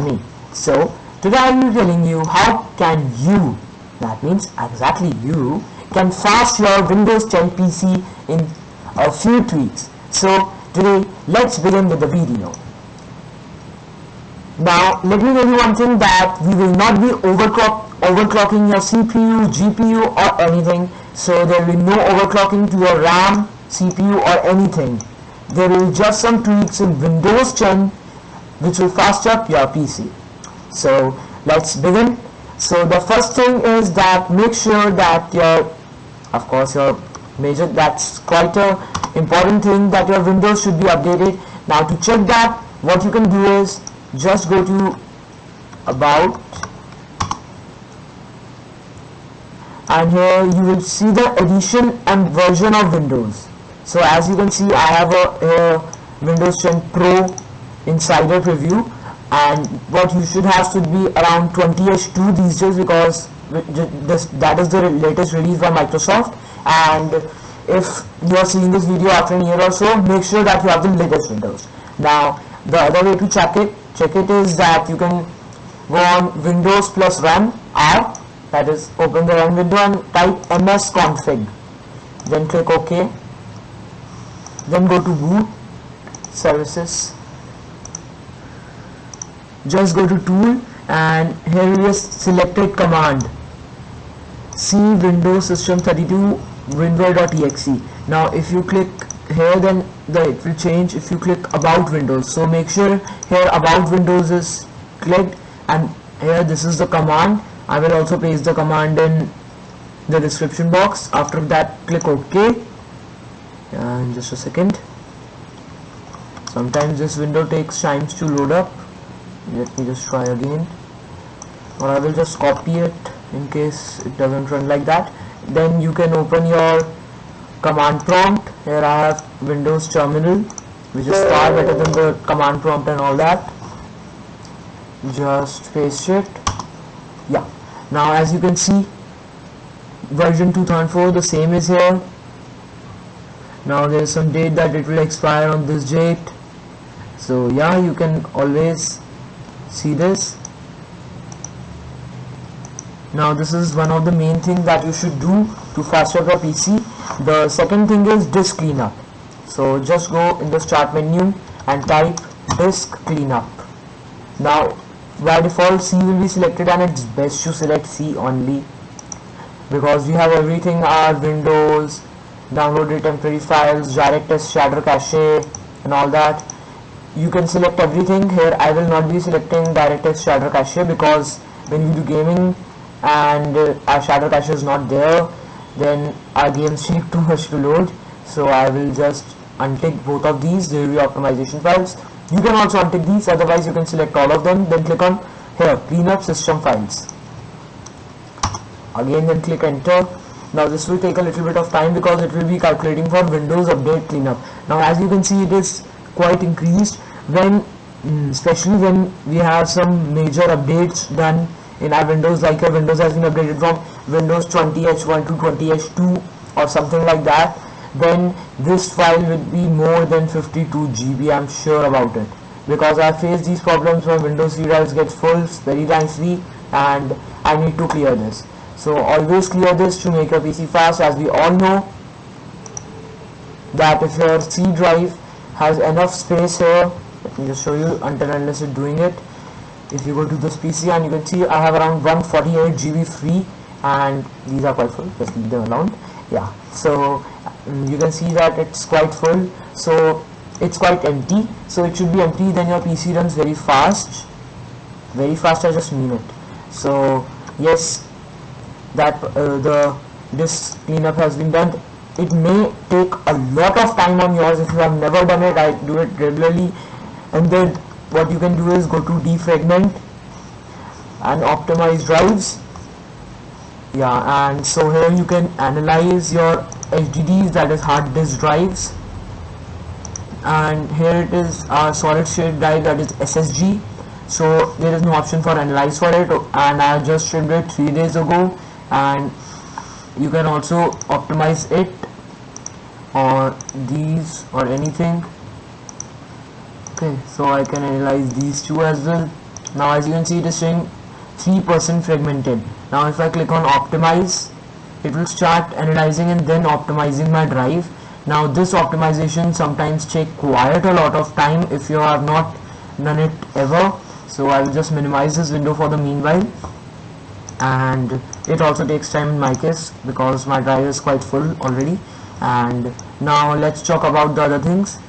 me. So today I will be telling you how can you, that means exactly you, can fast your Windows 10 PC in a few tweaks. So today let's begin with the video. Now let me tell you one thing, that we will not be overclocking your CPU, GPU or anything. So there will be no overclocking to your RAM, CPU or anything. There will be just some tweaks in Windows 10 which will fast up your PC. So let's begin. So the first thing is that make sure that that's quite a important thing, that your Windows should be updated. Now to check that, what you can do is just go to About, and here you will see the edition and version of Windows. So as you can see, I have a Windows 10 Pro Insider preview, and what you should have should be around 20H2 these days, because that is the latest release by Microsoft. And if you are seeing this video after a year or so, make sure that you have the latest Windows. Now the other way to check it is that you can go on Windows plus run R, that is open the run window and type msconfig, then click OK, then go to boot services, just go to tool, and here is selected command C Windows System 32 winver.exe. Now if you click here, then it will change if you click About Windows. So make sure here About Windows is clicked, and here this is the command. I will also paste the command in the description box. After that, click OK, and just a second, sometimes this window takes times to load up. Let me just try again, or I will just copy it in case it doesn't run like that. Then you can open your command prompt. Here I have Windows Terminal, which is far better than the command prompt and all that. Just paste it. Yeah, now as you can see, version 2004, the same is here. Now there is some date that it will expire on this date. So yeah, you can always see this. Now this is one of the main things that you should do to fast up your PC. The second thing is disk cleanup. So just go in the start menu and type disk cleanup. Now by default C will be selected, and it's best to select C only, because we have everything, our Windows, downloaded temporary files, direct shader cache and all that. You can select everything. Here I will not be selecting direct shader cache, because when you do gaming and our shader cache is not there, then our games take too much to load. So I will just untick both of these. There will be optimization files. You can also untick these, otherwise you can select all of them, then click on here cleanup system files again, then click enter. Now this will take a little bit of time, because it will be calculating for Windows update cleanup. Now as you can see, it is quite increased when especially when we have some major updates done in our Windows, like your Windows has been updated from Windows 20H1 to 20H2 or something like that. Then this file will be more than 52 GB, I'm sure about it, because I face these problems when Windows C drives get full very nicely, and I need to clear this. So always clear this to make your PC fast. As we all know that if your C drive has enough space here, let me just show you until unless it's doing it. If you go to this PC, and you can see I have around 148 GB free, and these are quite full, just leave them alone. Yeah, so you can see that it's quite full, so it's quite empty. So it should be empty, then your PC runs very fast, I just mean it. So yes, that the disk cleanup has been done. It may take a lot of time on yours if you have never done it. I do it regularly. And then what you can do is go to defragment and optimize drives. Yeah, and so here you can analyze your HDDs, that is hard disk drives, and here it is our solid state drive, that is SSG. So there is no option for analyze for it, and I just trimmed it 3 days ago. And you can also optimize it or these or anything. Okay, so I can analyze these two as well. Now as you can see, it is showing 3% fragmented. Now if I click on optimize, it will start analyzing and then optimizing my drive. Now this optimization sometimes take quite a lot of time if you have not done it ever, so I will just minimize this window for the meanwhile. And it also takes time in my case because my drive is quite full already. And now let's talk about the other things.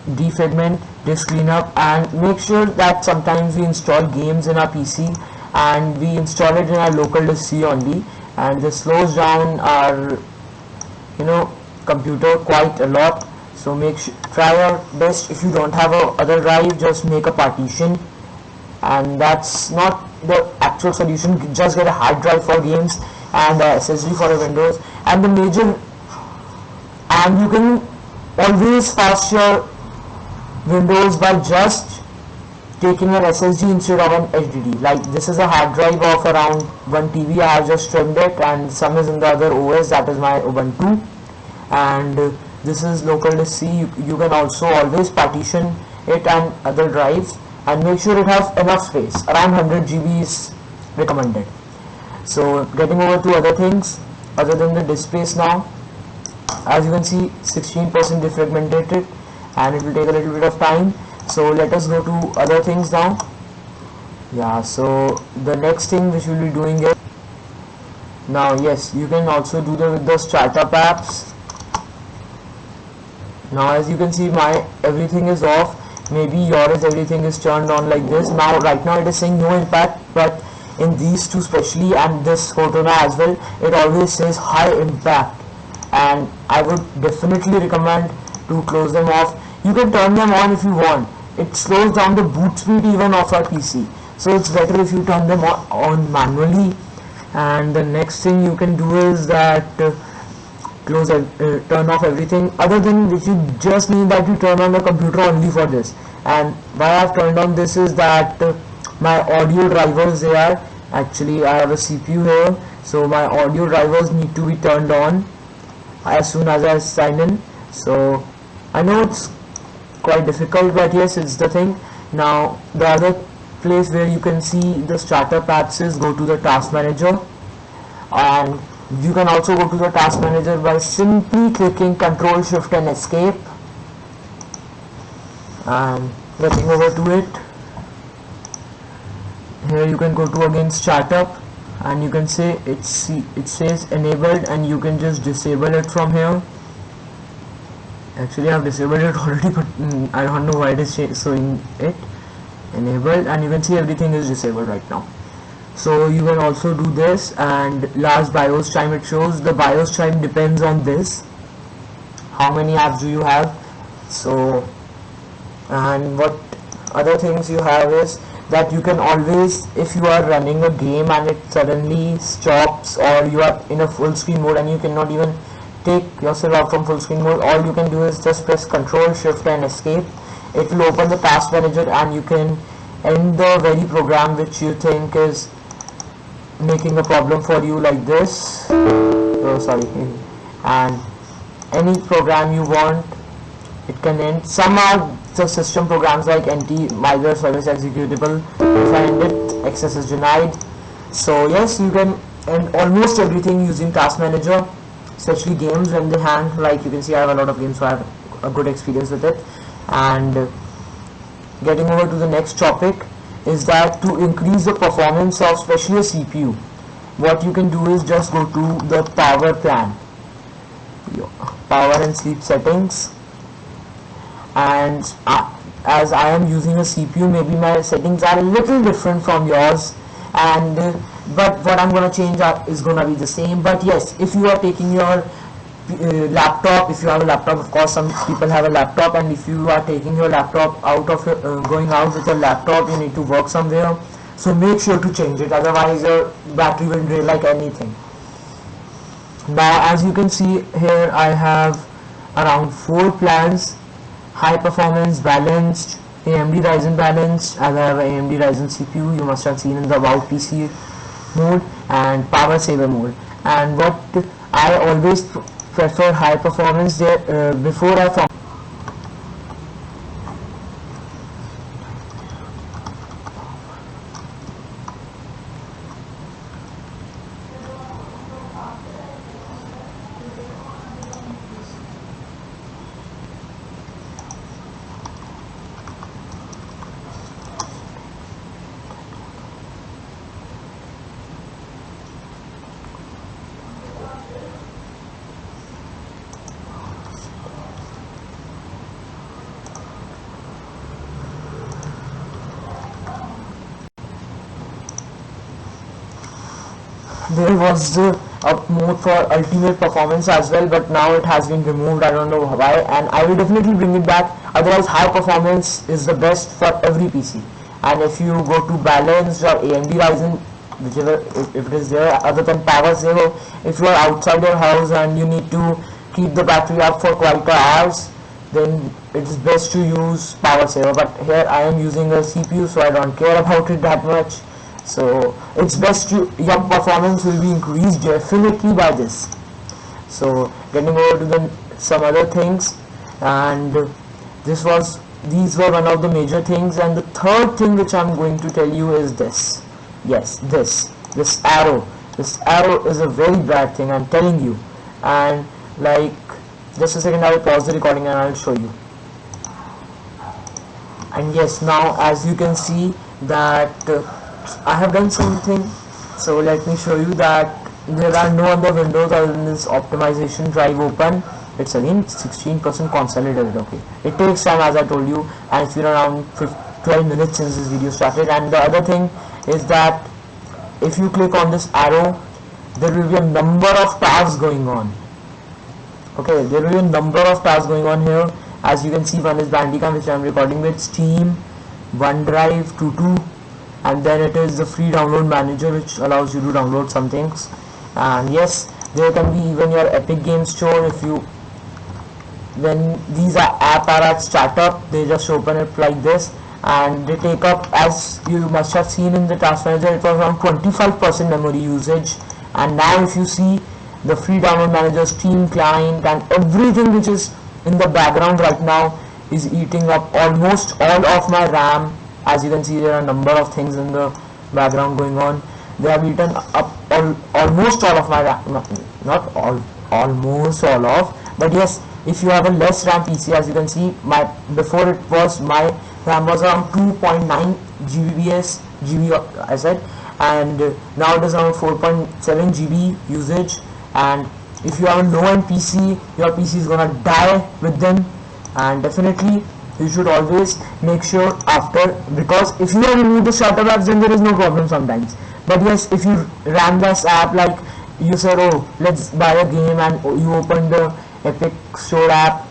Defragment, disk cleanup, and make sure that sometimes we install games in our PC and we install it in our local disk C only, and this slows down our computer quite a lot. So try your best. If you don't have a other drive, just make a partition, and that's not the actual solution. Just get a hard drive for games and SSD for your Windows. And you can always fast your Windows by just taking an SSD instead of an HDD. Like this is a hard drive of around 1 TB. I have just trimmed it, and some is in the other OS, that is my Ubuntu, and this is local disk C. You can also always partition it and other drives, and make sure it has enough space. Around 100 GB is recommended. So getting over to other things other than the disk space now, as you can see, 16% defragmented, and it will take a little bit of time. So let us go to other things now. Yeah, so the next thing which we'll be doing is, now yes, you can also do that with the startup apps. Now as you can see, my everything is off. Maybe yours everything is turned on like this. Now right now it is saying no impact, but in these two especially, and this photo now as well, it always says high impact, and I would definitely recommend to close them off. You can turn them on if you want. It slows down the boot speed even of our PC, so it's better if you turn them on manually. And the next thing you can do is that turn off everything other than which you just need that you turn on the computer only for this. And why I've turned on this is that my audio drivers, they are actually, I have a CPU here, so my audio drivers need to be turned on as soon as I sign in. So I know it's quite difficult, but yes, it's the thing. Now the other place where you can see the startup apps is go to the task manager, and you can also go to the task manager by simply clicking Ctrl Shift and Escape and getting over to it. Here you can go to again startup, and you can say it says enabled, and you can just disable it from here. Actually I have disabled it already, but I don't know why it is showing it enabled, and you can see everything is disabled right now. So you can also do this, and last BIOS time it shows. The BIOS time depends on this, how many apps do you have. So, and what other things you have is that you can always, if you are running a game and it suddenly stops, or you are in a full screen mode and you cannot even take yourself out from full screen mode, all you can do is just press Ctrl Shift and Escape. It will open the task manager, and you can end the very program which you think is making a problem for you, like this. Oh sorry. And any program you want, it can end. Some are the system programs like anti-malware service executable. If I end it, access is denied. So yes, you can end almost everything using task manager, especially games when they hang. Like you can see, I have a lot of games, so I have a good experience with it. And getting over to the next topic is that to increase the performance of especially a CPU, what you can do is just go to the power plan, power and sleep settings, and as I am using a CPU, maybe my settings are a little different from yours, and but what I'm going to change is going to be the same. But yes, if you are taking your laptop, if you have a laptop, of course some people have a laptop, and if you are taking your laptop out of going out with your laptop, you need to work somewhere, so make sure to change it, otherwise your battery will drain like anything. Now as you can see here, I have around 4 plans: high performance, balanced, AMD Ryzen balanced, as I have a AMD Ryzen CPU, you must have seen in the about PC mode, and power saver mode. And what I always prefer high performance there before I there was a mode for ultimate performance as well, but now it has been removed. I don't know why, and I will definitely bring it back. Otherwise, high performance is the best for every PC. And if you go to balanced or AMD Ryzen, whichever, if it is there, other than power saver, if you are outside your house and you need to keep the battery up for quite hours, then it is best to use power saver. But here I am using a CPU, so I don't care about it that much. So it's best to, your performance will be increased definitely by this. So getting over to some other things, and these were one of the major things. And the third thing which I'm going to tell you is this. Yes, this arrow is a very bad thing, I'm telling you. And like, just a second, I will pause the recording and I'll show you. And yes, now as you can see that I have done something. So let me show you that there are no other windows other than this optimization drive open. It's again 16% consolidated. Okay, it takes time, as I told you, and it's been around 12 minutes since this video started. And the other thing is that if you click on this arrow, there will be a number of tabs going on. Okay, there will be a number of tabs going on here. As you can see, one is Bandicam, which I am recording with, Steam, OneDrive, Tutu, and then it is the free download manager, which allows you to download some things. And yes, there can be even your Epic Game Store. If you, when these app are at startup, they just open it like this, and they take up, as you must have seen in the task manager, it was around 25% memory usage. And now if you see the free download manager, Steam client, and everything which is in the background right now is eating up almost all of my RAM. As you can see, there are a number of things in the background going on. They have eaten up almost all of my RAM, not all, almost all of, but yes, if you have a less RAM PC, as you can see, before it was, my RAM was around 2.9 GB I said, and now it is around 4.7 GB usage. And if you have a low-end PC, your PC is gonna die with them. And definitely you should always make sure after, because if you have removed the startup apps, then there is no problem sometimes. But yes, if you ran this app, like you said, oh, let's buy a game, and you open the Epic Store app,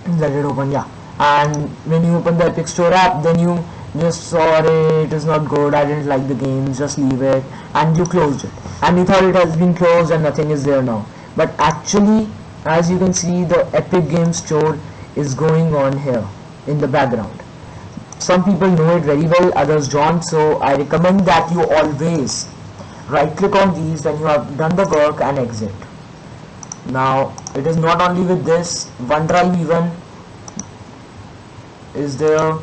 let it open, yeah. And when you open the Epic Store app, then you just saw it is not good, I didn't like the game, just leave it, and you closed it, and you thought it has been closed and nothing is there now. But actually, as you can see, the Epic Game Store is going on here in the background. Some people know it very well, others don't, so I recommend that you always right click on these when you have done the work and exit. Now it is not only with this, OneDrive even is there,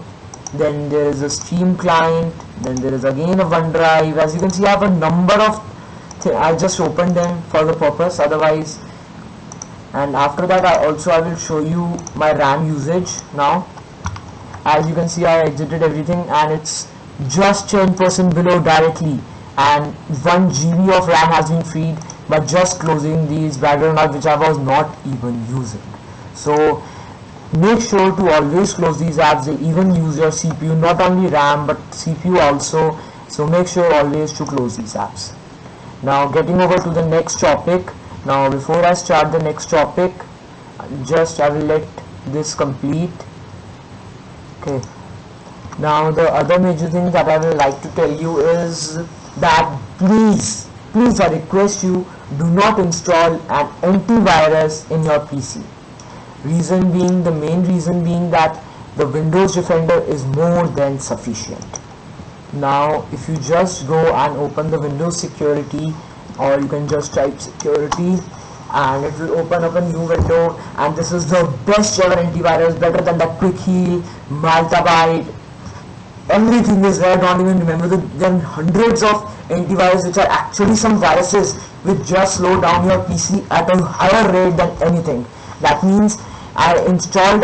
then there is a Steam client, then there is again a OneDrive. As you can see, I have a number of I just opened them for the purpose, otherwise. And after that, I will show you my RAM usage. Now as you can see, I exited everything and it's just 10% below directly, and 1 GB of RAM has been freed by just closing these background apps which I was not even using. So make sure to always close these apps. They even use your CPU, not only RAM but CPU also, so make sure always to close these apps. Now getting over to the next topic. Now before I start the next topic, I will let this complete. Okay, now the other major thing that I would like to tell you is that please I request you, do not install an antivirus in your PC. The main reason being that the Windows Defender is more than sufficient. Now if you just go and open the Windows security, or you can just type security, and it will open up a new window, and this is the best ever antivirus, better than the Quick Heal, Maltabyte, everything is there. Don't even remember there are hundreds of antivirus which are actually some viruses which just slow down your PC at a higher rate than anything. That means I installed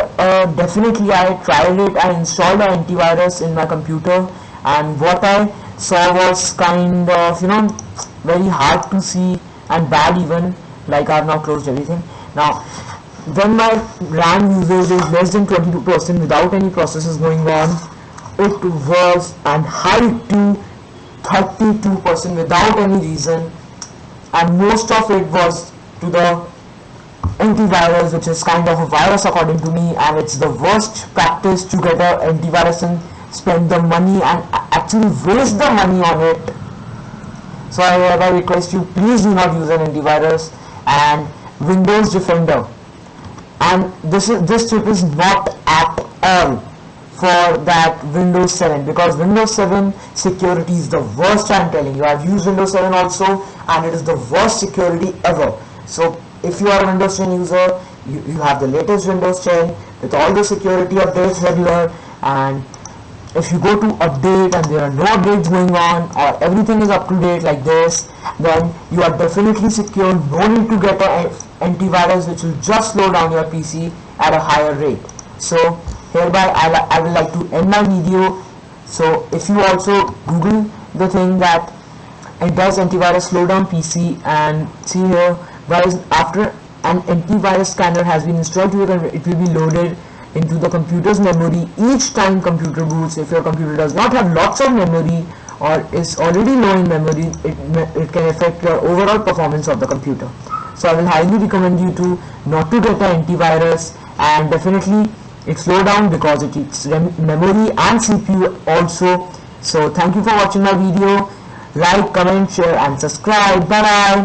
definitely I tried it, I installed an antivirus in my computer, and what I saw was kind of, very hard to see and bad even. Like I have now closed everything. Now when my RAM usage is less than 22% without any processes going on, it was and high to 32% without any reason, and most of it was to the antivirus, which is kind of a virus according to me, and it's the worst practice to get an antivirus and spend the money and actually waste the money on it. So I request you, please do not use an antivirus. And Windows Defender, and this tip is not at all for that Windows 7, because Windows 7 security is the worst. I'm telling you, I've used Windows 7 also, and it is the worst security ever. So if you are a Windows 10 user, you have the latest Windows 10 with all the security updates regular, and if you go to update and there are no updates going on, or everything is up to date like this, then you are definitely secure. No need to get an antivirus which will just slow down your PC at a higher rate. So hereby I will like to end my video. So if you also Google the thing that it does antivirus slow down PC, and see here, guys, after an antivirus scanner has been installed to it will be loaded into the computer's memory each time computer boots. If your computer does not have lots of memory or is already low in memory, it can affect your overall performance of the computer. So I will highly recommend you to not to get an antivirus, and definitely it slow down because it eats memory and CPU also. So thank you for watching my video. Like, comment, share and subscribe. Bye bye.